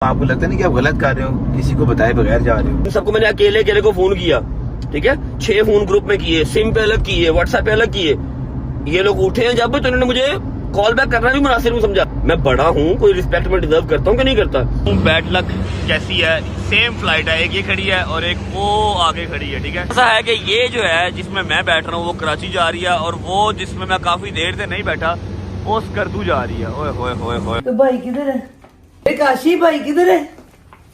आपको लगता नहीं कि आप गलत कर रहे हो, किसी को बताए बगैर जा रहे हो? सबको मैंने अकेले अकेले को फोन किया, ठीक है, 6 फोन ग्रुप में किए, सिम पे अलग किए, व्हाट्सएप पे अलग किए। ये लोग उठे हैं जब तो इन्होंने मुझे कॉल बैक करना भी मुनासिब नहीं समझा। मैं बड़ा हूँ, कोई रिस्पेक्ट में डिजर्व करता हूँ कि नहीं करता। बैड लक कैसी है, सेम फ्लाइट है, एक ये खड़ी है और एक वो आगे खड़ी है, ठीक है। ऐसा है कि ये जो है जिसमें मैं बैठ रहा हूँ वो कराची जा रही है और वो जिसमें मैं काफी देर से नहीं बैठा वो स्कर्दू जा रही है। ओए होए होए होए। तो भाई किधर है? काशी भाई किधर है?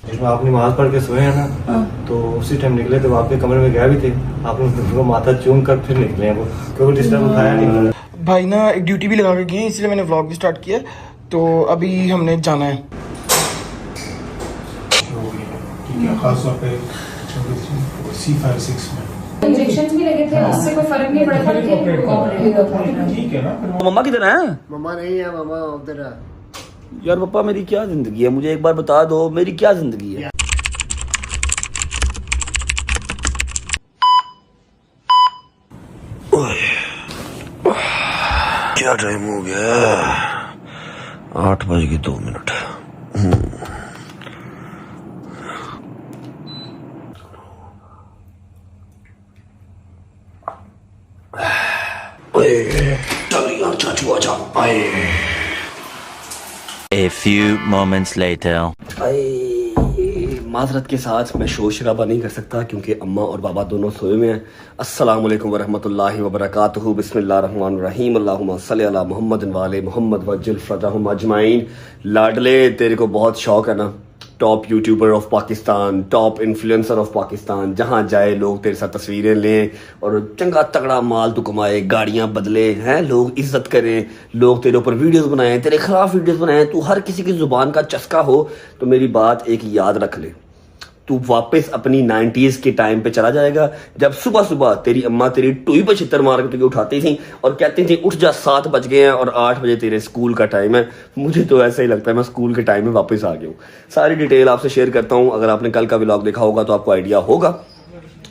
जिसमें आप नमाज पढ़ के सोए हैं ना, तो उसी टाइम निकले थे, आपके कमरे में गए भी थे, आपने उनको माथा चूम कर फिर निकले हैं वो, क्योंकि डिस्टर्ब उठाया नहीं। भाई ना एक ड्यूटी भी लगा के गए, इसलिए मैंने व्लॉग भी स्टार्ट किया। तो अभी हमने जाना है। खासतौर पे C56 में इंजेक्शन भी लगे थे, उससे कोई फर्क नहीं पड़ा था। ठीक है ना। मम्मा किधर है? मम्मा नहीं है, मम्मा उधर है। यार पापा मेरी क्या जिंदगी है, मुझे एक बार बता दो मेरी क्या जिंदगी है। क्या टाइम हो गया? 8:02। चल यार चाचू आजा। A few moments later. माजरत के साथ मैं शोर शराबा नहीं कर सकता क्योंकि अम्मा और बाबा दोनों सोए हुए हैं। अस्सलाम वालेकुम वरहमतुल्लाहि वबरकातुहू। बिस्मिल्लाहिर्रहमानिर्रहीम। अल्लाहुम्मा सल्ली अला मुहम्मद व आले मुहम्मद वज्जिल फरजहुम अजमाइन। लाडले, तेरे को बहुत शौक है ना, top YouTuber of Pakistan, top influencer of Pakistan, जहाँ जाए लोग तेरे साथ तस्वीरें लें और चंगा तगड़ा माल तू कमाए, गाड़ियाँ बदले हैं, लोग इज्जत करें, लोग तेरे ऊपर वीडियोस बनाएं, तेरे खिलाफ वीडियोस बनाएं, तू हर किसी की जुबान का चस्का हो। तो मेरी बात एक याद रख ले, तू वापस अपनी 90s के टाइम पे चला जाएगा जब सुबह सुबह तेरी अम्मा तेरी टुई पर छितर मार के तुझे उठाती थी और कहती थी उठ जा, 7 बज गए हैं और 8 बजे तेरे स्कूल का टाइम है। मुझे तो ऐसा ही लगता है मैं स्कूल के टाइम में वापस आ गया हूँ। सारी डिटेल आपसे शेयर करता हूँ। अगर आपने कल का व्लॉग देखा होगा तो आपको आइडिया होगा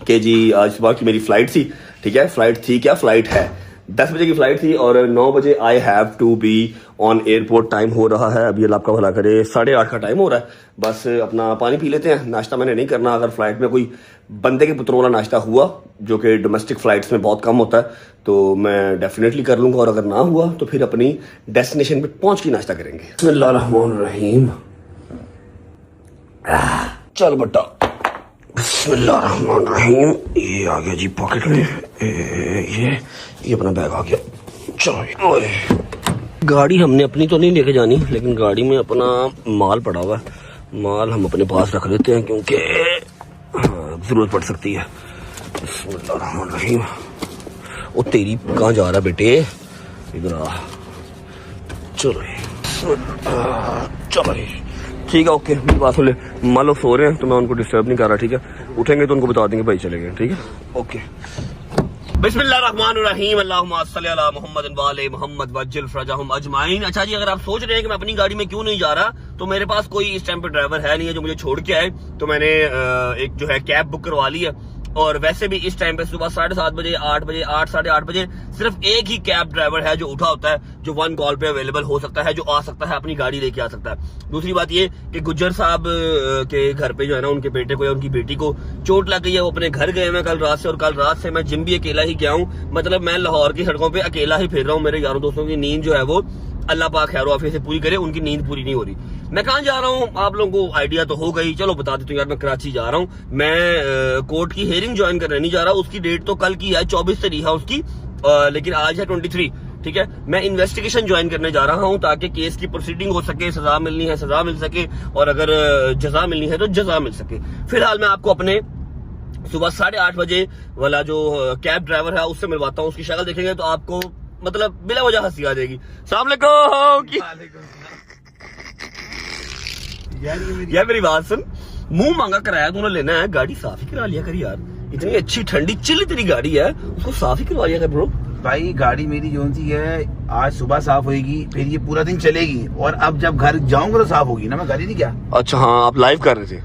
कि जी आज सुबह की मेरी फ्लाइट थी, ठीक है, फ्लाइट थी क्या, फ्लाइट है 10 बजे की फ्लाइट थी और 9 बजे I have to be on airport. Time हो रहा है अभी, अल्लाह आपका भला करे, 8:30 का टाइम हो रहा है। बस अपना पानी पी लेते हैं, नाश्ता मैंने नहीं करना। अगर फ्लाइट में कोई बंदे के पुत्रों वाला नाश्ता हुआ जो कि डोमेस्टिक फ्लाइट्स में बहुत कम होता है तो मैं डेफिनेटली कर लूँगा, और अगर ना हुआ तो फिर अपनी डेस्टिनेशन पे पहुँच के नाश्ता करेंगे। बिस्मिल्लाहिर्रहमानिर्रहीम। चल बट्टा, बिस्मिल्लाहिर्रहमानिर्रहीम। ये आ गया जी पॉकेट में, ये अपना बैग आ गया। चलो, गाड़ी हमने अपनी तो नहीं लेके जानी, लेकिन गाड़ी में अपना माल पड़ा हुआ है, माल हम अपने पास रख लेते हैं क्योंकि जरूरत पड़ सकती है। बिस्मिल्लाहिर्रहमानिर्रहीम। ओ तेरी कहाँ जा रहा है बेटे, इधर आ। चलो ठीक है, ओके। मेरी बात सुन ले, मान लो सो रहे हैं तो मैं उनको डिस्टर्ब नहीं कर रहा, ठीक है, उठेंगे तो उनको बता देंगे भाई चले गए, ठीक है, ओके। बिस्मिल्लाहिर्रहमानिर्रहीम। अल्लाहुम्मा सल्ली अला मुहम्मद व आले मुहम्मद वज्जिल फरजहुम अजमाइन। अच्छा जी, अगर आप सोच रहे हैं कि मैं अपनी गाड़ी में क्यों नहीं जा रहा, तो मेरे पास कोई इस टाइम पे ड्राइवर है नहीं है जो मुझे छोड़ के आए, तो मैंने एक जो है कैब बुक करवा ली है। और वैसे भी इस टाइम पे सुबह 7:30 बजे, 8 बजे, 8 साढ़े 8 बजे सिर्फ एक ही कैब ड्राइवर है जो उठा होता है, जो 1 कॉल पे अवेलेबल हो सकता है, जो आ सकता है, अपनी गाड़ी लेके आ सकता है। दूसरी बात ये कि गुज्जर साहब के घर पे जो है ना, उनके बेटे को या उनकी बेटी को चोट लग गई है, वो अपने घर गए हैं कल रात से, और कल रात से मैं जिम भी अकेला ही गया हूँ। मतलब मैं लाहौर की सड़कों पे अकेला ही फिर रहा हूँ। मेरे यारों दोस्तों की नींद जो है वो अल्लाह पाक खैर आफियत से पूरी करे, उनकी नींद पूरी नहीं हो रही। मैं कहाँ जा रहा हूँ आप लोगों को आइडिया तो हो गई, चलो बता देता हूँ यार। मैं कराची जा रहा हूँ, मैं कोर्ट की हेयरिंग ज्वाइन करने नहीं जा रहा। उसकी डेट तो कल की है, 24 तारीख है उसकी, लेकिन आज है 23, ठीक है। मैं इन्वेस्टिगेशन ज्वाइन करने जा रहा हूँ ताकि केस की प्रोसीडिंग हो सके, सजा मिलनी है सजा मिल सके, और अगर जजा मिलनी है तो जजा मिल सके। फिलहाल मैं आपको अपने सुबह 8:30 बजे वाला जो कैब ड्राइवर है उससे मिलवाता हूँ। उसकी शक्ल देखेंगे तो आपको मतलब बिला वजह हंसी आ जाएगी। अस्सलाम वालेकुम। यार मेरी बात सुन, मुंह मांगा कराया तूने लेना है, गाड़ी साफ ही करा लिया कर यार। इतनी अच्छी ठंडी चिल्ली तेरी गाड़ी है, उसको साफ ही करवा लिया कर ब्रो। भाई गाड़ी मेरी जो सी है आज सुबह साफ होगी, फिर ये पूरा दिन चलेगी, और अब जब घर जाऊंगा तो साफ होगी ना, मैं घर ही नहीं गया। अच्छा हाँ, आप लाइव कर रहे थे।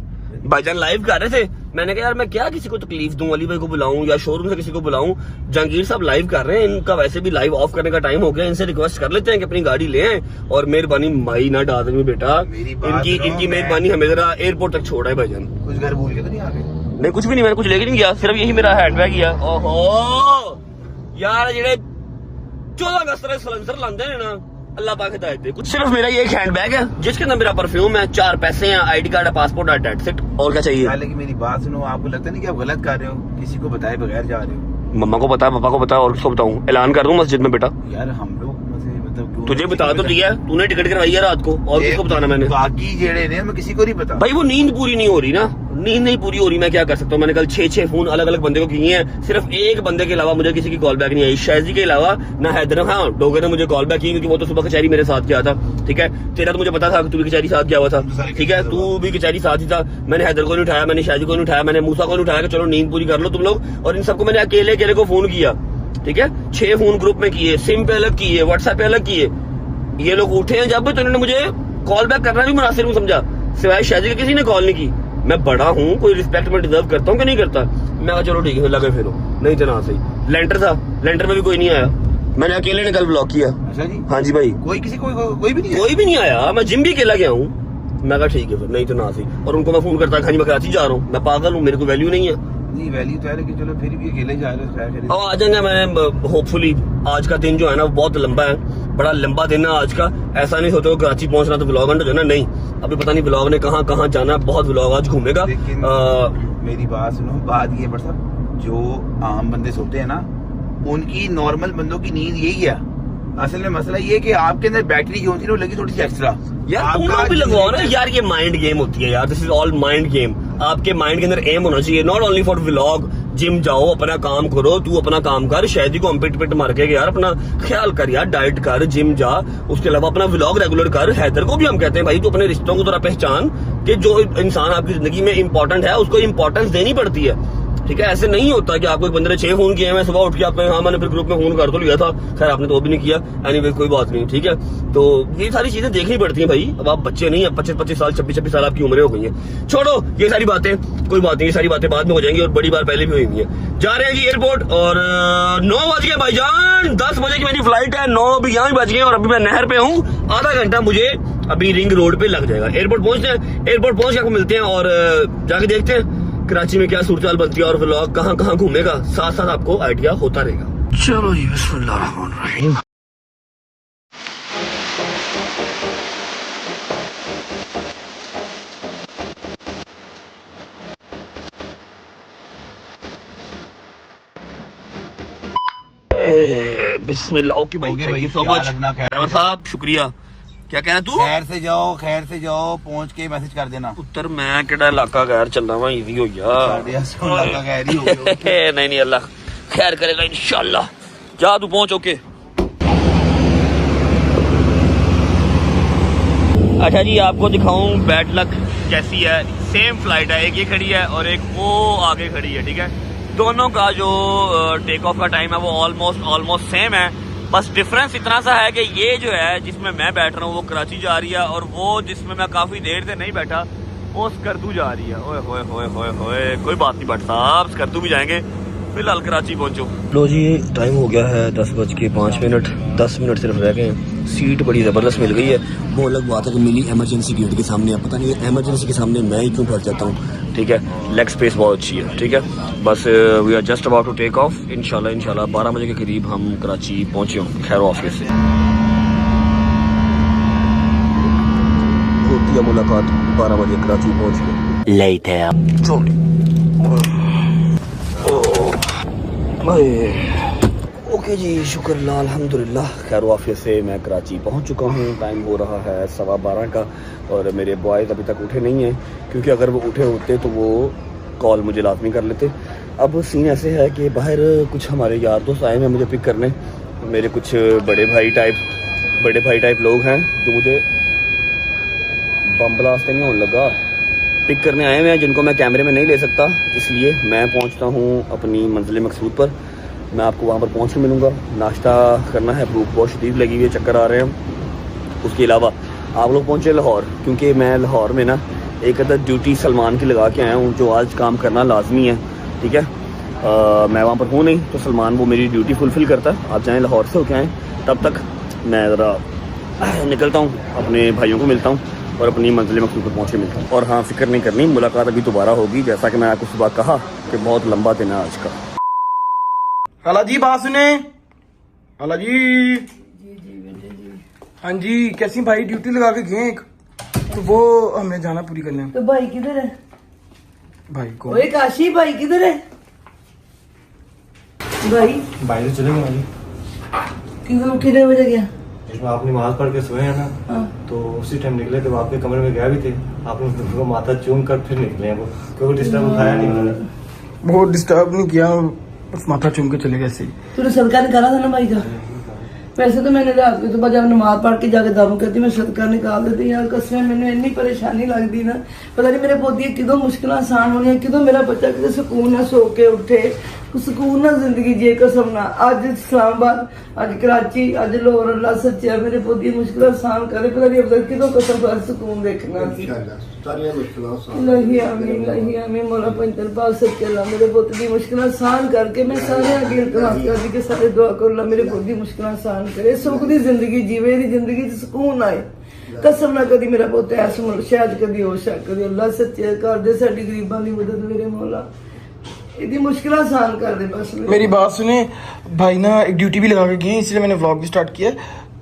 भाईजान लाइव कर रहे थे, मैंने कहा यार मैं क्या किसी को तकलीफ दूं, अली भाई को बुलाऊं या शोरूम से किसी को बुलाऊं, जहांगीर साहब लाइव कर रहे हैं, इनका वैसे भी लाइव ऑफ करने का टाइम हो गया, इनसे रिक्वेस्ट कर लेते हैं कि अपनी गाड़ी ले आए और मेहरबानी माई ना डाल दें बेटा, इनकी मेहरबानी हमें जरा एयरपोर्ट तक छोड़ा है भाईजान। कुछ घर भूल के तो नहीं आ गए? नहीं कुछ भी नहीं, मैंने कुछ लेके नहीं गया, सिर्फ यही मेरा हैंडबैग ही है। ओहो यार जेड़े 14 अगस्त तक सलेंसर लाते हैं ना, अल्लाह पाक हिदायत दे। कुछ सिर्फ मेरा ये एक हैंडबैग है जिसके अंदर मेरा परफ्यूम है, 4 पैसे हैं, आईडी कार्ड है, पासपोर्ट है, डेट्स इट। और क्या चाहिए? लेकिन मेरी बात सुनो, आपको लगता नहीं कि आप गलत कर रहे हो, किसी को बताए बगैर जा रहे हो? मम्मा को पता है, पापा को पता है, और किसको बताऊं? ऐलान कर दूं मस्जिद में बेटा? यार हम लोग मतलब तुझे बता तो दिया, तूने टिकट करवाई है रात को, और किसको बताना मैंने? बाकी जेड़े ने मैं किसी को नहीं पता भाई, वो नींद पूरी नहीं हो रही ना, नींद नहीं पूरी हो रही, मैं क्या कर सकता हूँ? मैंने कल 6 फोन अलग अलग बंदे को किए हैं, सिर्फ एक बंदे के अलावा मुझे किसी की कॉल बैक नहीं आई, शायजी के अलावा ना हैदर। हाँ डोगर ने मुझे कॉल बैक की क्योंकि वो तो सुबह कचहरी मेरे साथ गया था, ठीक है। तेरा तो मुझे पता था कि तू भी कचहरी साथ गया हुआ था, ठीक है, तू भी कचहरी साथ ही था। मैंने हैदर को नहीं उठाया, मैंने शाहजी को नहीं उठाया, मैंने मूसा को नहीं उठाया कि चलो नींद पूरी कर लो तुम लोग, और इन सबको मैंने अकेले अकेले को फोन किया, ठीक है। 6 फोन ग्रुप में किए, सिम पे अलग किए, व्हाट्सएप पे अलग किए। ये लोग उठे हैं जब तो इन्होंने मुझे कॉल बैक करना भी मुनासिब नहीं समझा, सिवाय शाहजी के किसी ने कॉल नहीं की। मैं बड़ा हूँ, कोई रिस्पेक्ट में डिजर्व करता हूँ कि नहीं करता? मैं कहा चलो ठीक है, लगे फिर नहीं तो ना सही। लेंटर था, लेंटर में भी कोई नहीं आया, मैंने अकेले ने कल ब्लॉक किया। अच्छा जी? हाँ जी भाई, कोई किसी कोई भी नहीं आया। मैं जिम भी अकेला गया हूँ, मैं कहा ठीक है फिर नहीं तो ना सही। और उनको मैं फोन करता खानी मैं कराची जा रहा हूँ, मैं पागल हूँ, मेरे को वैल्यू नहीं है। नहीं वैल्यू तो है, लेकिन चलो फिर भी अकेले जा रहे हो। अब आ जाएंगे, मैं होपफुली आज का दिन जो है ना वो बहुत लंबा है, बड़ा लंबा दिन है आज का। ऐसा नहीं सोचो कराची पहुंचना तो व्लॉग एंड हो जाना, नहीं, अभी पता नहीं व्लॉग ने कहाँ कहाँ जाना, बहुत व्लॉग आज घूमेगा। मेरी बात सुनो, बात ये बट साहब, जो आम बंदे सोते हैं ना, उनकी नॉर्मल बंदों की नींद यही है। असल में मसला ये कि आपके अंदर बैटरी जो होती है वो लगी थोड़ी सी एक्स्ट्रा। यार तुम लोग भी लगवाओ ना यार, ये माइंड गेम होती है यार, this is all mind game. आपके माइंड के अंदर एम होना चाहिए, not only for vlog. Gym जाओ, अपना काम करो, तू अपना काम कर, शायद को हम पिट मार के यार अपना ख्याल कर यार, डाइट कर, जिम जा, उसके अलावा अपना व्लॉग रेगुलर कर। हैदर को भी हम कहते हैं भाई तू अपने रिश्तों को थोड़ा पहचान कि जो इंसान आपकी जिंदगी में इंपॉर्टेंट है उसको इंपॉर्टेंस देनी पड़ती है, ठीक है। ऐसे नहीं होता कि आपको एक बंदे ने 6 फोन किए, मैं सुबह उठ के आपको हाँ मैंने फिर ग्रुप में फोन कर तो लिया था, खैर आपने तो वो भी नहीं किया, एनीवे कोई बात नहीं, ठीक है। तो ये सारी चीजें देखनी पड़ती हैं भाई, अब आप बच्चे नहीं है, 25-25 साल 26-26 साल आपकी उम्रें हो गई हैं। छोड़ो ये सारी बातें, कोई बात नहीं, ये सारी बातें बाद में हो जाएंगी और बड़ी बार पहले भी हुई हुई है। जा रहे हैं जी एयरपोर्ट, और 9 बज गए भाईजान, 10 बजे की मेरी फ्लाइट है, 9 अभी यहाँ भी बज गए, और अभी मैं नहर पे हूँ, आधा घंटा मुझे अभी रिंग रोड पे लग जाएगा। एयरपोर्ट पहुंचते हैं, एयरपोर्ट पहुंच के आपको मिलते हैं और जाके देखते हैं कराची में क्या सूरत बनती है और व्लॉग कहाँ कहाँ घूमेगा, साथ साथ आपको आइडिया होता रहेगा। चलो जी बिस्मिल्लाहिर्रहमानिर्रहीम। बिस्मिल्लाह। ओके भाई, थैंक यू सो मच साहब, शुक्रिया। क्या कहना तू? खैर से जाओ, पहुंच के मैसेज कर देना। पुत्र मैं केड़ा इलाका गैर चलना वा, इजी हो गया। नहीं अल्लाह खैर करेगा इंशाल्लाह। जा तू पहुंच, ओके। अच्छा जी, आपको दिखाऊं बैड लक कैसी है। सेम फ्लाइट है, एक ये खड़ी है और एक वो आगे खड़ी है, ठीक है। दोनों का जो टेक ऑफ का टाइम है वो ऑलमोस्ट सेम है, बस डिफरेंस इतना सा है कि ये जो है जिसमें मैं बैठ रहा हूँ वो कराची जा रही है, और वो जिसमें मैं काफी देर से नहीं बैठा वो स्कर्दू जा रही है। ओए होए होए होए होए, कोई बात नहीं भट्ट साहब, स्कर्दू भी जाएंगे, फिलहाल कराची पहुंचो। लो जी, टाइम हो गया है 10:05, 10 मिनट सिर्फ रह गए हैं। सीट बड़ी ज़बरदस्त मिल गई है, वो अलग बात है कि मिली इमरजेंसी गेट के सामने है, पता नहीं इमरजेंसी के सामने मैं ही क्यों फंस जाता हूँ, ठीक है। लेग स्पेस बहुत अच्छी है, ठीक है। बस we are just about to take off, इंशाल्लाह 12 बजे के करीब हम कराची पहुँचे हों, खैर ऑफिस से होती है मुलाकात 12 बजे कराची पहुँच के। Later. ओके जी, शुक्र अल्हम्दुलिल्लाह, खैर वाफियत से मैं कराची पहुंच चुका हूं। टाइम हो रहा है 12:15 का, और मेरे बॉयज़ अभी तक उठे नहीं हैं, क्योंकि अगर वो उठे होते तो वो कॉल मुझे लाजमी कर लेते। अब सीन ऐसे है कि बाहर कुछ हमारे यार दोस्त आए हैं मुझे पिक करने, मेरे कुछ बड़े भाई टाइप लोग हैं जो मुझे बम ब्लास्ट नहीं होने लगा, पिक करने आए हुए हैं, जिनको मैं कैमरे में नहीं ले सकता, इसलिए मैं पहुंचता हूं अपनी मंजिल मकसूद पर। मैं आपको वहां पर पहुंच के मिलूंगा। नाश्ता करना है, भूख बहुत शदीद लगी हुई है, चक्कर आ रहे हैं। उसके अलावा आप लोग पहुंचे लाहौर, क्योंकि मैं लाहौर में ना एक अदर ड्यूटी सलमान की लगा के आया हूँ, जो आज काम करना लाजमी है, ठीक है। मैं वहाँ पर हूँ नहीं तो सलमान वो मेरी ड्यूटी फुलफ़िल करता है। आप जाएँ लाहौर से होके आएँ, तब तक मैं ज़रा निकलता हूँ, अपने भाइयों को मिलता हूँ और अपनी मंजिल मकसूद पर पहुँच के मिलता हूँ। और हाँ, फिक्र नहीं करनी, मुलाकात अभी दोबारा होगी, जैसा कि मैं आपको सुबह कहा कि बहुत लंबा दिन है आज का। खाला जी बात सुने, खाला जी। हाँ जी, कैसी भाई ड्यूटी लगा के गए एक, तो वो हमें जाना पूरी करने। तो भाई किधर है? भाई कौन? ओए काशी भाई किधर है? भाई बाहर चले गए भाई। कितने बजे गया? इसमें आप नमाज पढ़ के सोए हैं ना, तो उसी टाइम निकले थे, वो आपके कमरे में गया भी थे। आपने उनको माथा चूम कर फिर निकले हैं वो, क्योंकि डिस्टर्ब उठाया नहीं उन्होंने। बहुत डिस्टर्ब नहीं किया, बस माथा चूम के चले गए ऐसे ही। तूने सदका निकाला था ना भाई का? वैसे तो मैंने रात को सुबह जब नमाज पढ़ के जाके दारू करती मैं सदका निकाल देती। यार कसम मैंने इतनी परेशानी लगती ना, पता नहीं मेरे पोती किदों मुश्किल आसान होनी है, किदों मेरा बच्चा कितने सुकून ना सो के उठे, सुकून ना जिंदगी जिए। कसम ना अज इस्लामाबाद, अज कराची, अज लाहौर, अल्लाह सच्चा मेरे पोती मुश्किल आसान करे। पता नहीं अब किदों कसम पर सुकून देखना। नहीं आमीन, नहीं आमीन। मौला पंचल पाक सच्चे अल्लाह मेरे पुत्र की मुश्किल आसान करके मैं सारे आगे इल्तमास करती कि सारे दुआ करो अल्लाह मेरे पुत्र की मुश्किल आसान करे, सुख दी जिंदगी जीवे, दी जिंदगी च सुकून आए। कसम ना कदी मेरा पुत्र ऐस मुल्क शायद कदी हो शक कदी। अल्लाह सच्चे कर दे साडी गरीबां दी मदद मेरे मौला, इतनी मुश्किल आसान कर दे बस। मेरी बात सुने, भाई ना एक ड्यूटी भी लगा के गए, इसलिए मैंने व्लॉग भी स्टार्ट किया।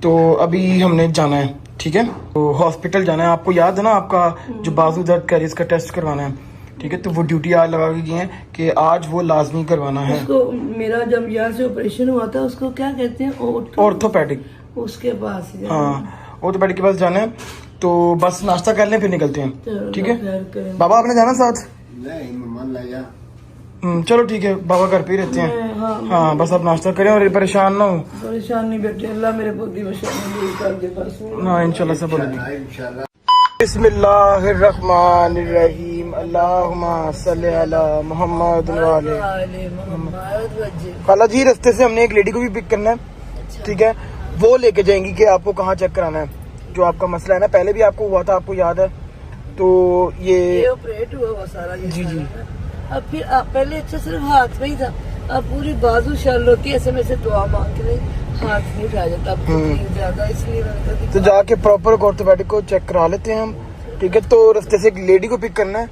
तो अभी हमने जाना है, ठीक है, तो हॉस्पिटल जाना है। आपको याद है ना, आपका जो बाजू दर्द का इसका टेस्ट करवाना है, ठीक है। तो वो ड्यूटी आज लगा के गए हैं कि आज वो लाजमी करवाना है। उसको मेरा जब यहाँ से ऑपरेशन हुआ था उसको क्या कहते हैं? ऑर्थोपेडिक, उसके पास। हाँ, ऑर्थोपेडिक के पास जाना है। तो बस नाश्ता कर लें फिर निकलते हैं, ठीक है। बाबा आपने जाना साथ? चलो ठीक है, बाबा घर पे ही रहते हैं। हाँ, बस आप नाश्ता करें और परेशान ना हो। परेशान नहीं बेटे, अल्लाह मेरे पोती परेशानी दूर कर दे बस। हाँ इंशाल्लाह सब होगा। बिस्मिल्लाहिर्रहमानिर्रहीम, अल्लाहुम्मा सल्ली अला मुहम्मद व आले मुहम्मद। खाला जी रास्ते से हमने एक लेडी को भी पिक करना है, ठीक है। वो लेके जाएंगी कि आपको कहाँ चेक कराना है, जो आपका मसला है ना, पहले भी आपको हुआ था, आपको याद है। तो ये ऑपरेट हुआ सारा जी जी। अब फिर पहले अच्छा सिर्फ हाथ में ही था, अब पूरी बाजू शल होती है। ऐसे में से दुआ मांग रहे, हाथ नहीं उठाया जाता अब तकलीफ ज्यादा, इसलिए मैंने कहा तो जाके प्रॉपर ऑर्थोपेडिक को चेक करा लेते हैं हम, ठीक है। तो रास्ते से एक लेडी को पिक करना है,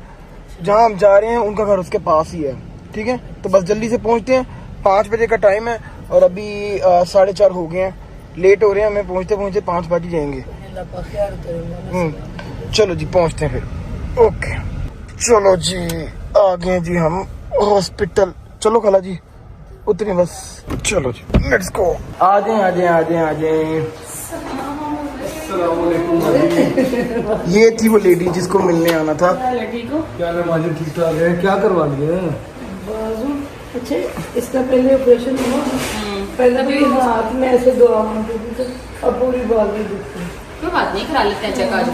जहाँ हम जा रहे हैं उनका घर उसके पास ही है, ठीक है। तो बस जल्दी से पहुँचते हैं, 5 बजे का टाइम है और अभी 4:30 हो गए हैं, लेट हो रहे हैं, हमें पहुँचते पहुँचते 5 बज जाएंगे। चलो जी पहुँचते हैं फिर, ओके। चलो जी आ गए जी हम हॉस्पिटल। चलो खाला जी उतरे बस, चलो जी लेट्स गो। आ जाए आ जाए आ जाए आ जाए। ये थी वो लेडी जिसको मिलने आना था। क्या नमाज़ें ठीक ठाक है? क्या करवा लिए? बाजू अच्छा, इसका पहले ऑपरेशन हुआ, पहले भी हाथ में ऐसे दुआ मांगती थी, अब पूरी बाजू दुखती है। कोई बात नहीं, करा लेते हैं चेक आज।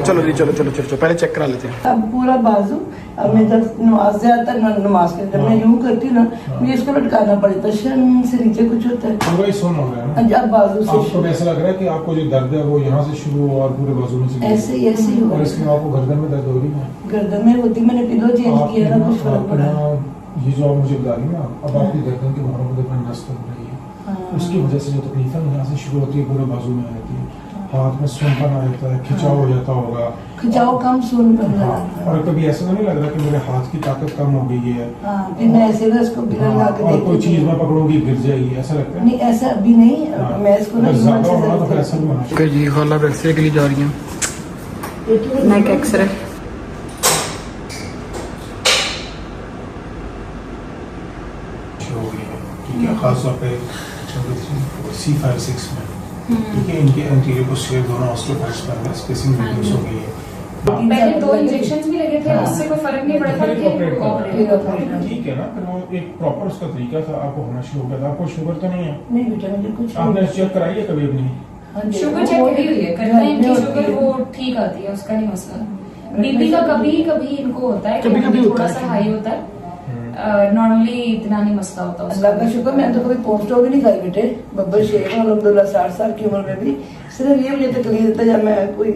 चलो जी चलो चलो चलो पहले चेक करा लेते हैं। अब पूरा बाजू, अब मैं जब नमाज से आता नमाज के जब मैं यूं करती ना, मुझे इसको लटकाना पड़ता है, शर्म से नीचे कुछ होता है। वही सुन हो रहा है ना, अब बाजू से आपको ऐसा लग रहा है कि आपको जो दर्द है वो यहाँ से शुरू हो और पूरे बाजू में से ऐसे ही हुआ। और इसके आपको गर्दन में दर्द हो रही है? गर्दन में होती, मैंने पिलो चेंज किया ना, कुछ फर्क पड़ा। ये जो आप मुझे बता रही है, अब आपकी गर्दन के बाहर में नस हो रही है, उसकी वजह से जो तकलीफ है यहाँ से शुरू होती है, पूरे बाजू में आती है, हाथ में सुनपन आ जाता है, खिंचाव हो जाता होगा। खिंचाव कम सुनपन। और कभी ऐसा तो नहीं लग रहा कि मेरे हाथ की ताकत कम हो गई है? फिर मैं ऐसे ना इसको बिना लगा के और कोई चीज में पकड़ूंगी गिर जाएगी, ऐसा लगता है? नहीं ऐसा अभी नहीं, मैं इसको ना ओके जी, खाला एक्सरे के लिए जा रही हैं। नेक एक्सरे ठीक है, खासतौर पे C56 में, ठीक है, इनके एंटीरियर पोस्टीरियर दोनों ऑस्टियोपाइट्स पर है, स्पेसिंग रिड्यूस हो गई है। पहले 2 इंजेक्शंस भी लगे थे, उससे कोई फर्क नहीं पड़ा था। ठीक है ना, फिर वो एक प्रॉपर उसका तरीका था, आपको होना शुरू हो गया था। आपको शुगर तो नहीं है? नहीं बेटा मुझे कुछ आपने चेक कराई है कभी अपनी? शुगर चेक करी हुई है, करते हैं इनकी शुगर वो ठीक आती है, उसका नहीं मसला। बीपी का कभी कभी इनको होता है, कभी थोड़ा सा हाई होता है, नॉर्मली इतना नहीं मसला होता। अल्लाह का शुक्र, मैंने तो कभी पोस्ट भी नहीं खाई बेटे, बब्बर शेख अल्हम्दुलिल्लाह 60 साल की उम्र में भी सिर्फ ये मुझे तकलीफ देता जब मैं कोई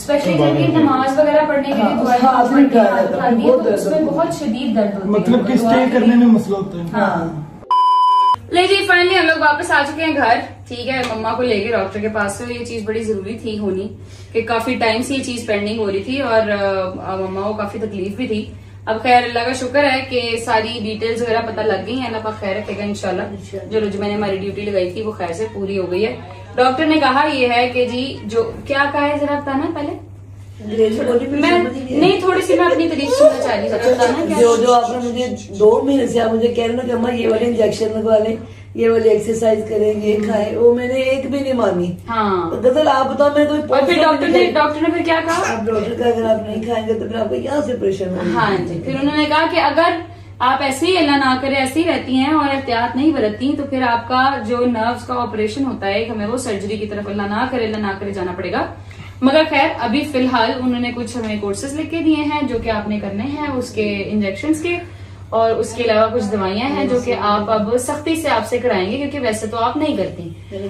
स्पेशली जब ये नमाज वगैरह पढ़ने के लिए दुआएं हाथ नहीं उठाया जाता, आती है बहुत तो दर्द उसमें होता है। बहुत शदीद दर्द होती है। मतलब कि स्टे करने में मसला होता है। हाँ। ले जी फाइनली हम लोग वापस आ चुके हैं घर। ठीक है, मम्मा को लेके डॉक्टर के पास से। ये चीज बड़ी जरूरी थी होनी कि काफी टाइम से ये चीज पेंडिंग हो रही थी और मम्मा को काफी तकलीफ भी थी। अब खैर अल्लाह का शुक्र है कि सारी डिटेल्स वगैरह पता लग गई है। अल्लाह पाक खैर रखेगा इंशाल्लाह। जो मैंने हमारी ड्यूटी लगाई थी वो खैर से पूरी हो गई है। डॉक्टर ने कहा ये है कि जी जो क्या कहा है जरा बताना पहले। मैं नहीं, थोड़ी सी मैं अपनी तारीफ सुनना चाह रही हूँ। बताना क्या जो आपने मुझे 2 महीने से आप मुझे कह रहे हो कि अम्मा ये वाले इंजेक्शन लगवा लें, ये वाली एक्सरसाइज करें, ये खाएं, वो मैंने एक भी नहीं मानी। हाँ गजल आप बताओ, मैं कोई और फिर डॉक्टर ने फिर क्या कहा? आप डॉक्टर का अगर आप नहीं खाएंगे तो फिर आपको यहाँ से प्रेशर होगा। हाँ जी, फिर उन्होंने कहा कि अगर आप ऐसे ही अल्लाह ना करे ऐसे ही रहती हैं और एहतियात नहीं बरतती तो फिर आपका जो नर्व्स का ऑपरेशन होता है हमें वो सर्जरी की तरफ अल्लाह ना करे जाना पड़ेगा। मगर खैर अभी फिलहाल उन्होंने कुछ हमें कोर्सेज लिख के दिए हैं जो कि आपने करने हैं, उसके इंजेक्शंस के, और उसके अलावा कुछ दवाइयां हैं जो कि आप अब सख्ती से आपसे कराएंगे क्योंकि वैसे तो आप नहीं करती।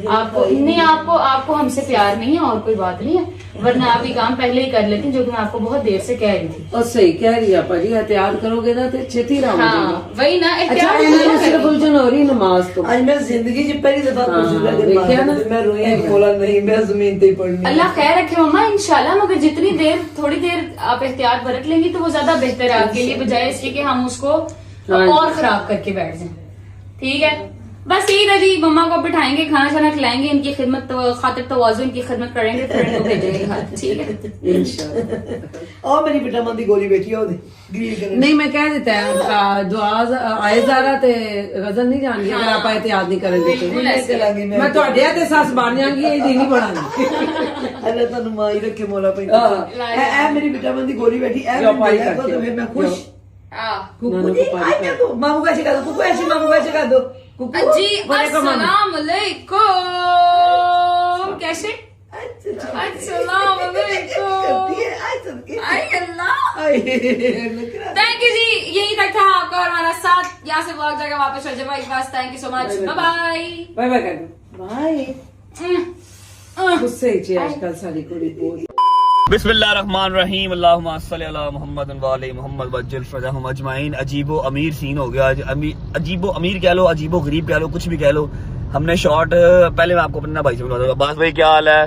आपको हमसे प्यार नहीं है और कोई बात नहीं है, वरना आप ये काम पहले ही कर लेती जो कि मैं आपको बहुत देर से कह रही थी। और सही कह रही है पाजी, एहतियात करोगे ना तो छेती रहा। हाँ वही ना, सिर्फ उलझन हो रही नमाज। तो आज मैं जिंदगी की पहली दफा मैं रोई बोला नहीं, मैं जमीन पे पढ़नी। अल्लाह खैर रखे मम्मा इंशाल्लाह। मगर जितनी देर थोड़ी देर आप एहतियात बरत लेंगी तो वो ज्यादा बेहतर है आपके लिए, बजाय इसके कि हम उसको और खराब करके बैठ जाएं। ठीक है, बस यही था जी। मम्मा को बिठाएंगे, खाना शाना खिलाएंगे, इनकी खिदमत खातिर तवाज़ुन की खिदमत करेंगे, फिर इनको भेजेंगे घर। ठीक है इंशाल्लाह। और मेरी विटामिन दी गोली बेटी है नहीं, मैं कह देता है दुआ आए ज़ारा ते गजल नहीं जानी अगर आप एहतियात नहीं करेंगे तो मैं ਤੁਹਾਡੇ ਤੇ ਸੱਸ ਬਣ ਜਾਵਾਂਗੀ, ਇਹ ਨਹੀਂ ਬਣਾਂਗੀ। अल्लाह ਤੁਹਾਨੂੰ ਮਾਈ ਰੱਖੇ ਮੌਲਾ ਪੈਂਦਾ। ਇਹ ਮੇਰੀ ਵਿਟਾਮਿਨ ਦੀ ਗੋਲੀ ਬੈਠੀ ਐ मैं खुश। कुकू जी मामू का सिखा दो, कुकू ऐसे मामू का सिखा दो। जी अस्सलाम वालेकुम, कैसे? अस्सलाम वालेकुम। थैंक यू जी, यही तक था आपका और हमारा साथ। यहाँ से व्लॉग जाकर वापस चल जाए बस। Thank you so much, bye bye bye कर दो बाय। गुस्से ही आजकल सारी कुड़ी बहुत। बिस्मिल्लाहिर्रहमानिर्रहीम, अल्लाहुम्मा सल्ली अला मुहम्मद व आले मुहम्मद वज्जिल फरजहुम अजमाइन। अजीबो अमीर सीन हो गया आज। अजीबो अमीर कह लो, अजीबो गरीब कह लो, कुछ भी कह लो। हमने शॉर्ट पहले मैं आपको अपना भाई से मिलवा दूंगा। अब्बास भाई क्या हाल है?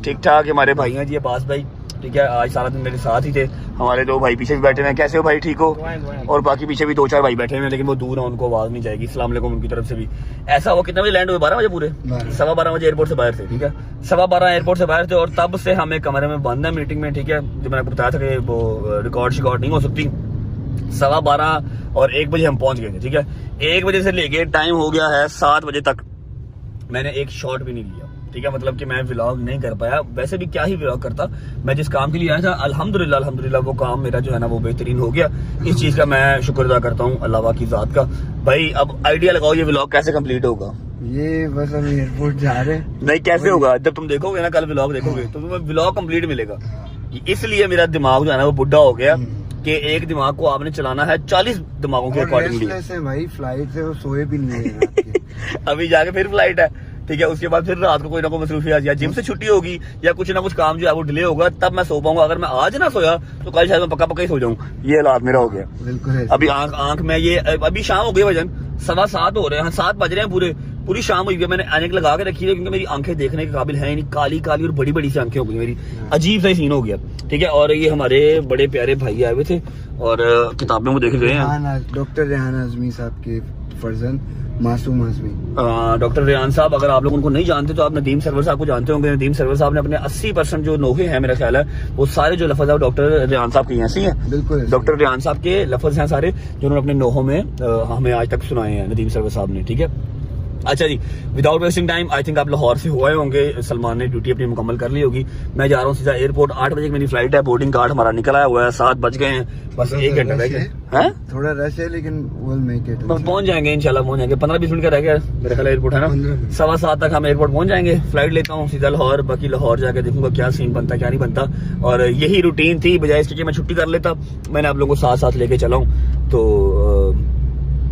ठीक ठाक। हमारे भाई हैं जी अब्बास भाई, ठीक है। आज सारा दिन मेरे साथ ही थे। हमारे 2 भाई पीछे भी बैठे हैं। कैसे हो भाई, ठीक हो? और बाकी पीछे भी 2-4 भाई बैठे हैं, लेकिन वो दूर है, उनको आवाज नहीं जाएगी। अस्सलाम वालेकुम उनकी तरफ से भी। ऐसा हुआ कितना बजे लैंड हुए? 12 बजे पूरे 12:15 बजे एयरपोर्ट से बाहर थे, ठीक है। 12:15 एयरपोर्ट से बाहर थे और तब से हम एक कमरे में बंद है मीटिंग में, ठीक है। जो मैंने आपको बताया था कि वो रिकॉर्ड नहीं हो सकती। 12:15 और 1 बजे हम पहुंच गए थे, ठीक है। 1 बजे से लेके टाइम हो गया है 7 बजे तक मैंने एक शॉट भी नहीं लिया, ठीक है। मतलब कि मैं व्लॉग नहीं कर पाया। वैसे भी क्या ही व्लॉग करता, मैं जिस काम के लिए आया था अल्हम्दुलिल्लाह वो काम मेरा जो है ना वो बेहतरीन हो गया। इस चीज का मैं शुक्र अदा करता हूँ अल्लाह की जात का। भाई अब आइडिया लगाओ ये व्लॉग कैसे कंप्लीट होगा? ये बस हम एयरपोर्ट जा रहे हैं। नहीं, कैसे होगा? जब तुम देखोगे ना, कल व्लॉग देखोगे तो तुम्हें व्लॉग कंप्लीट मिलेगा। इसलिए मेरा दिमाग जो है ना वो बुढ़ा हो गया कि एक दिमाग को आपने चलाना है 40 दिमागों के अकॉर्डिंगली। भाई फ्लाइट से वो सोए भी नहीं है। अभी जाके फिर फ्लाइट है, ठीक है। उसके बाद फिर रात को कोई ना कोई मसरूफियत या जिम से छुट्टी होगी या कुछ ना कुछ काम जो है वो डिले होगा, तब मैं सो पाऊंगा। अगर मैं आज ना सोया तो कल शायद मैं पक्का ही सो जाऊं। ये हालात मेरा हो गया बिल्कुल। अभी आंख में ये अभी शाम हो गई, वजन 7:15 हो रहे हैं, 7 बज रहे हैं, पूरी शाम हुई है। मैंने ऐनक लगा के रखी है क्योंकि मेरी आंखें देखने के काबिल है नहीं, काली काली और बड़ी बड़ी सी आंखें हो गई मेरी। अजीब सा सीन हो गया, ठीक है। और ये हमारे बड़े प्यारे भाई आए हुए थे और किताबों को देख गए हैं। डॉक्टर रेहान आजमी साहब के फर्जंद मासूम आजमी। डॉक्टर रेहान साहब, अगर आप लोग उनको नहीं जानते तो आप नदीम सरवर साहब को जानते होंगे। नदीम सरवर साहब ने अपने 80% जो नोहे हैं मेरा ख्याल है वो सारे जो लफ्ज है डॉक्टर रेहान साहब के ऐसे ही है। बिल्कुल डॉक्टर रेहान साहब के लफ्ज हैं सारे जो उन्होंने अपने नोहों में हमें आज तक सुनाए हैं नदीम सरवर साहब ने, ठीक है। अच्छा जी, without wasting time I think आप लाहौर से हुए होंगे। सलमान ने ड्यूटी अपनी मुकम्मल कर ली होगी। मैं जा रहा हूँ सीधा एयरपोर्ट। 8 बजे मेरी फ्लाइट है। बोर्डिंग कार्ड हमारा निकल आया हुआ है। 7 बज गए हैं, बस 1 घंटा रह गया है। थोड़ा रश है लेकिन we'll make it। पहुंच जाएंगे इंशाल्लाह, पहुंच जाएंगे। 15-20 मिनट का रह गया मेरे ख्याल एयरपोर्ट है ना। 7:15 तक हम एयरपोर्ट पहुंच जाएंगे। फ्लाइट लेता हूँ सीधा लाहौर। बाकी लाहौर जाकर देखूंगा क्या सीन बनता क्या नहीं बनता। और यही रूटीन थी, बजाय इसके मैं छुट्टी कर लेता। मैंने आप लोगों को साथ लेके चला हूँ। तो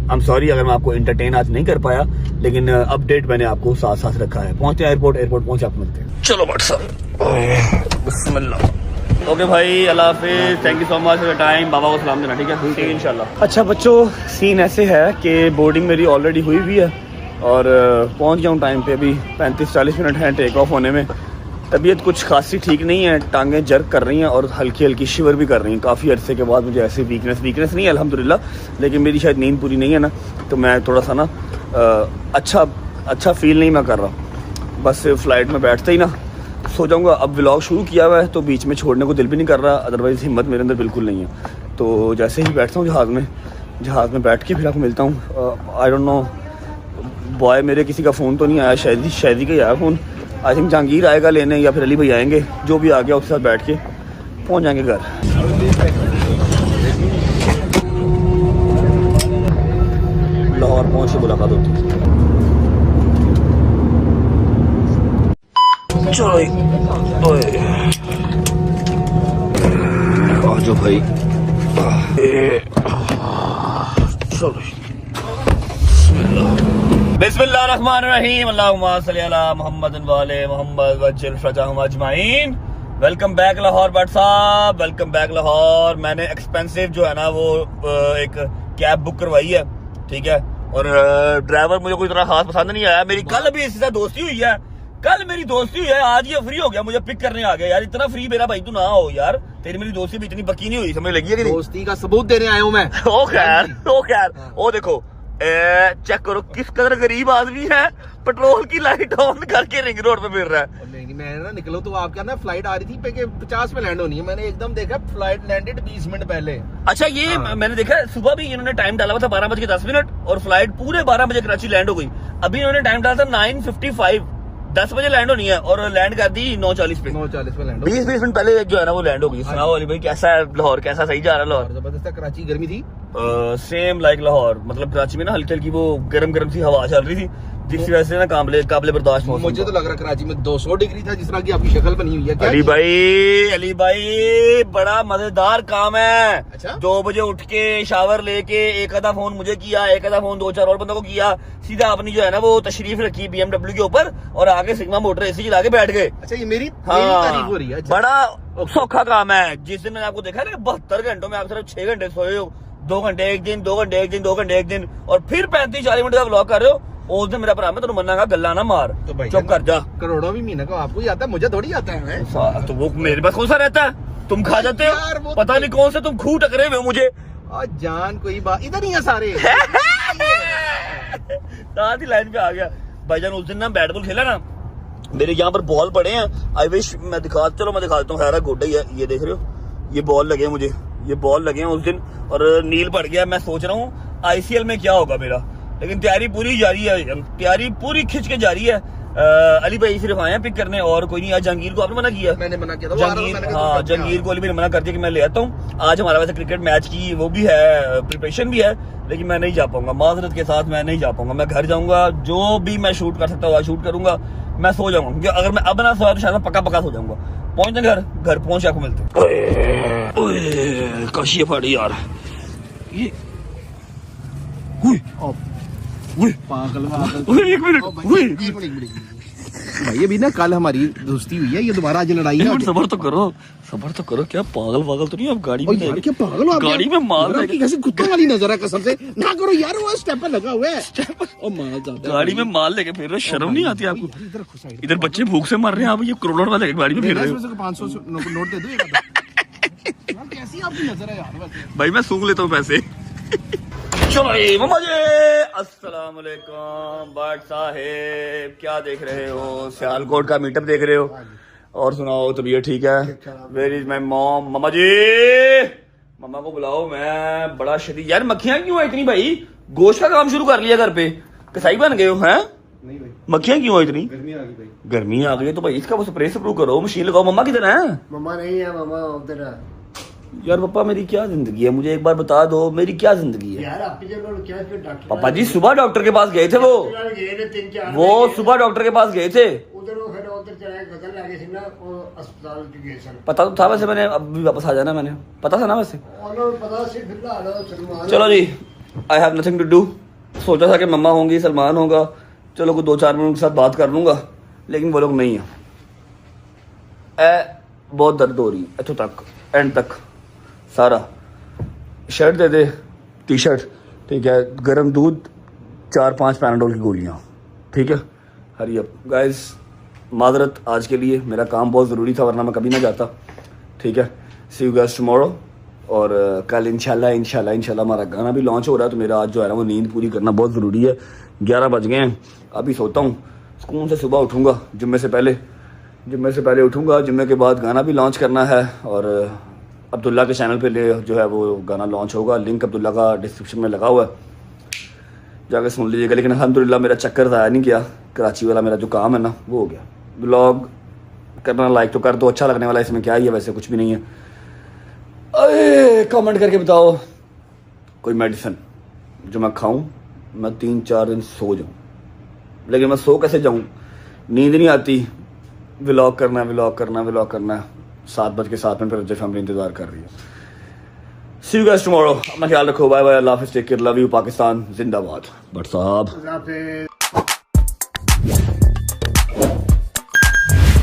आई एम सॉरी अगर मैं आपको एंटरटेन आज नहीं कर पाया, लेकिन अपडेट मैंने आपको साथ रखा है। पहुंचते हैं एयरपोर्ट पहुंचे आप मिलते हैं। चलो व्हाट्सअप बिस्मिल्लाह। ओके भाई, अल्लाह हाफिज़, thank you so much for your time. बाबा को सलाम देना, ठीक है? ठीक है इंशाल्लाह। अच्छा बच्चों, सीन ऐसे है कि बोर्डिंग मेरी ऑलरेडी हुई हुई है और पहुंच गया हूँ टाइम पे। अभी 35-40 मिनट हैं टेक ऑफ होने में। तबीयत कुछ खासी ठीक नहीं है, टांगें जर्क कर रही हैं और हल्की हल्की शिवर भी कर रही हैं। काफ़ी अरसे के बाद मुझे ऐसे वीकनेस नहीं है अल्हम्दुलिल्लाह, लेकिन मेरी शायद नींद पूरी नहीं है ना, तो मैं थोड़ा सा ना अच्छा फील नहीं मैं कर रहा। बस फ़्लाइट में बैठते ही ना सो जाऊँगा। अब व्लॉग शुरू किया हुआ है तो बीच में छोड़ने को दिल भी नहीं कर रहा, अदरवाइज़ हिम्मत मेरे अंदर बिल्कुल नहीं है। तो जैसे ही बैठता हूँ जहाज़ में बैठ के फिर आपको मिलता हूँ। आई डोंट नो बॉय, मेरे किसी का फ़ोन तो नहीं आया, शायदी का ही आया फ़ोन। आई थिंक जहांगीर आएगा लेने या फिर अली भाई आएंगे, जो भी आ गया उसके साथ बैठ के पहुंच जाएंगे घर। लाहौर पहुंच के मुलाकात होती है। चलो जो भाई चलो बिस्मिल्लाहिर्रहमानिर्रहीम, अल्लाहुम्मा सल्ली अला मुहम्मद वाले मोहम्मद वज्जिल फरजाहुम अजमाइन। वेलकम बैक लाहौर भट्ट साहब, वेलकम बैक लाहौर। मैंने एक्सपेंसिव जो है ना वो एक कैब बुक करवाई है, ठीक है? और ड्राइवर मुझे कोई तरह खास पसंद नहीं आया। मेरी कल भी इससे दोस्ती हुई है, आज ये फ्री हो गया, मुझे पिक करने आ गया। यार इतना फ्री मेरा भाई तू ना हो यार, तेरी मेरी दोस्ती भी इतनी पक्की नहीं हुई, समझ लगी है कि नहीं? दोस्ती का सबूत देने आया हूँ मैं। ओ खैर ओ देखो चेक करो किस कदर गरीब आदमी है, पेट्रोल की लाइट ऑन करके रिंग रोड पे फिर रहा है। नहीं मैं ना निकलो तो आपका ना फ्लाइट आ रही थी 50 पे लैंड होनी है, मैंने एकदम देखा फ्लाइट लैंडेड 20 मिनट पहले। अच्छा ये मैंने देखा सुबह भी इन्होंने टाइम डाला हुआ था 12:10 और फ्लाइट पूरे 12 बजे कराची लैंड हो गई। अभी इन्होंने टाइम डाला था 9:55, 10 बजे लैंड होनी है और लैंड कर दी 9:40 पे। 9:40 पे लैंड 20 मिनट पहले जो है ना वो लैंड हो गई। सुनाओ अली भाई, कैसा है लाहौर, कैसा सही जा रहा है लाहौर? जबरदस्त। कराची गर्मी थी सेम लाइक लाहौर, मतलब कराची में ना हल्की हल्की वो गरम सी हवा चल रही थी, जिसकी वजह से ना काबिले बर्दाश्त मौसम। मुझे तो लग रहा कराची में 200 डिग्री था, जिस तरह की आपकी शक्ल बनी हुई है। अली भाई बड़ा मजेदार काम है। अच्छा? 2 बजे उठ के शावर लेके एक आधा फोन मुझे किया, एक आधा फोन 2-4 और बंदों को किया, सीधा अपनी जो है ना वो तशरीफ रखी BMW के ऊपर और आगे सिग्मा मोटर एसी चला के बैठ गए। अच्छा ये मेरी तारीफ हो रही है। बड़ा सौखा काम है। जिस दिन मैंने आपको देखा ना 72 घंटों में आप सिर्फ 6 घंटे सोए हो, 2 घंटे एक दिन, 2 घंटे एक दिन, 2 घंटे एक दिन, और फिर 35-40 मिनट का व्लॉग कर रहे हो। उस दिन मेरा भरा मैं तुम्हें मना गल्ला ना मार, तो भाई चुप कर जा। करोड़ों भी महीने को आपको ही आता है, मुझे थोड़ी आता है। तो वो मेरे पास कौन सा रहता है, तुम खा जाते हो, पता नहीं कौन से तुम खूह टकरे हुए हो मुझे। और जान कोई बात इधर ही है सारे। साथ ही लाइन पे आ गया भाईजान। उस दिन ना बैट बॉल खेला ना, मेरे यहाँ पर बॉल पड़े हैं। आई विश मैं दिखा देता हूँ। खैर गोड्डा ही है, ये देख रहे हो, ये बॉल लगे हैं मुझे, ये बॉल लगे हैं उस दिन और नील पड़ गया। मैं सोच रहा हूँ ICL में क्या होगा मेरा, लेकिन तैयारी पूरी जारी है, तैयारी पूरी खिंच के जारी है। अली भाई सिर्फ आए हैं पिक करने और कोई नहीं। आज जहांगीर को आपने मना किया? मैंने मना किया था। जहांगीर को अली भाई ने मना कर दिया कि मैं ले आता हूँ। आज हमारा वैसे क्रिकेट मैच की वो भी है, प्रिपरेशन भी है, लेकिन मैं नहीं जा पाऊंगा, माजरत के साथ मैं नहीं जा पाऊंगा। मैं घर जाऊंगा, जो भी मैं शूट कर सकता हूँ शूट करूंगा। मैं सो जाऊंगा, क्योंकि अगर मैं अब ना सोया तो शायद पक्का सो जाऊंगा। पहुंचते घर पहुंच आपको मिलते हैं। काशी फाड़ी यार, ये पागल एक मिनट भाई अभी ना कल हमारी दोस्ती हुई है, ये दोबारा आज लड़ाई है। सबर तो करो, क्या पागल तो नहीं आप गाड़ी में? क्या पागल हो गाड़ी में माल कैसे कुत्तों वाली नजर है, कसम से ना करो यार। वो स्टेपर लगा हुआ है, गाड़ी में माल लेके फिर रहे, शर्म नहीं आती आपको? इधर बच्चे भूख से मर रहे हैं, आप ये करोड़ों वाले गाड़ी में फिर रहे हो। 500 नोट दे दो। कैसी आपकी नजर है यार? भाई मैं सूंघ लेता हूँ पैसे। चलो मम्मा जी, अस्सलाम वालेकुम भट्ट साहेब, क्या देख रहे हो? सियालकोट का मीटअप देख रहे हो? और सुनाओ, तबीयत ठीक है? Where is my mom? मम्मा जी, मम्मा को बुलाओ। मैं बड़ा शदीद यार, मक्खियां क्यों है इतनी भाई? गोश्त का काम शुरू कर लिया घर पे, कसाई बन गए हो हैं? नहीं भाई, मक्खियां क्यों है इतनी? गर्मी आ गई भाई। गर्मी आ गई तो भाई इसका वो स्प्रे स्प्रू करो, मशीन लगाओ। मम्मा किधर है? मम्मा नहीं है, मम्मा उधर है। यार पापा मेरी क्या जिंदगी है, मुझे एक बार बता दो मेरी क्या जिंदगी है यार? आपकी जगह क्या डॉक्टर? पापा जी सुबह डॉक्टर के पास गए थे, वो सुबह डॉक्टर के पास गए थे। उधर चला गजल लगे थे ना, वो अस्पताल गए थे। पता तो था वैसे, मैंने अब भी वापस आ जाना, मैंने पता था ना वैसे। पता सिर्फ चलो जी, I have nothing to do. सोचा था कि मम्मा होंगी, सलमान होगा, चलो कोई 2-4 मिनट के साथ बात कर लूंगा, लेकिन वो लोग नहीं है। बहुत दर्द हो रही है इतों तक एंड तक सारा। शर्ट दे दे, टी शर्ट, ठीक है, गर्म दूध, 4-5 पैनाडोल की गोलियाँ, ठीक है। हरी अप गाइस, माजरत आज के लिए, मेरा काम बहुत ज़रूरी था वरना मैं कभी ना जाता, ठीक है। सी यू गाइस टुमारो। और कल इंशाल्लाह हमारा गाना भी लॉन्च हो रहा है, तो मेरा आज जो है ना वो नींद पूरी करना बहुत ज़रूरी है। 11 बज गए हैं, अभी सोता हूँ, सुकून से सुबह उठूँगा, जुम्मे से पहले उठूँगा। जुम्मे के बाद गाना भी लॉन्च करना है और अब्दुल्ला के चैनल पे जो है वो गाना लॉन्च होगा। लिंक अब्दुल्ला का डिस्क्रिप्शन में लगा हुआ है, जाकर सुन लीजिएगा। लेकिन अल्हम्दुलिल्लाह मेरा चक्कर ज़ाया नहीं किया, कराची वाला मेरा जो काम है ना वो हो गया। ब्लॉग करना लाइक तो कर दो, अच्छा लगने वाला इसमें क्या ही है, वैसे कुछ भी नहीं है। अरे कमेंट करके बताओ कोई मेडिसिन जो मैं खाऊं, मैं 3-4 दिन सो जाऊं। लेकिन मैं सो कैसे जाऊं, नींद नहीं आती। व्लॉग करना है 7:07 फिर मुझे फैमिली इंतजार कर रही है। सी यू गाइस टुमारो, अपना ख्याल रखो, बाय बाय, अल्लाह हाफिज़, take care, love you, Pakistan जिंदाबाद। बट साहब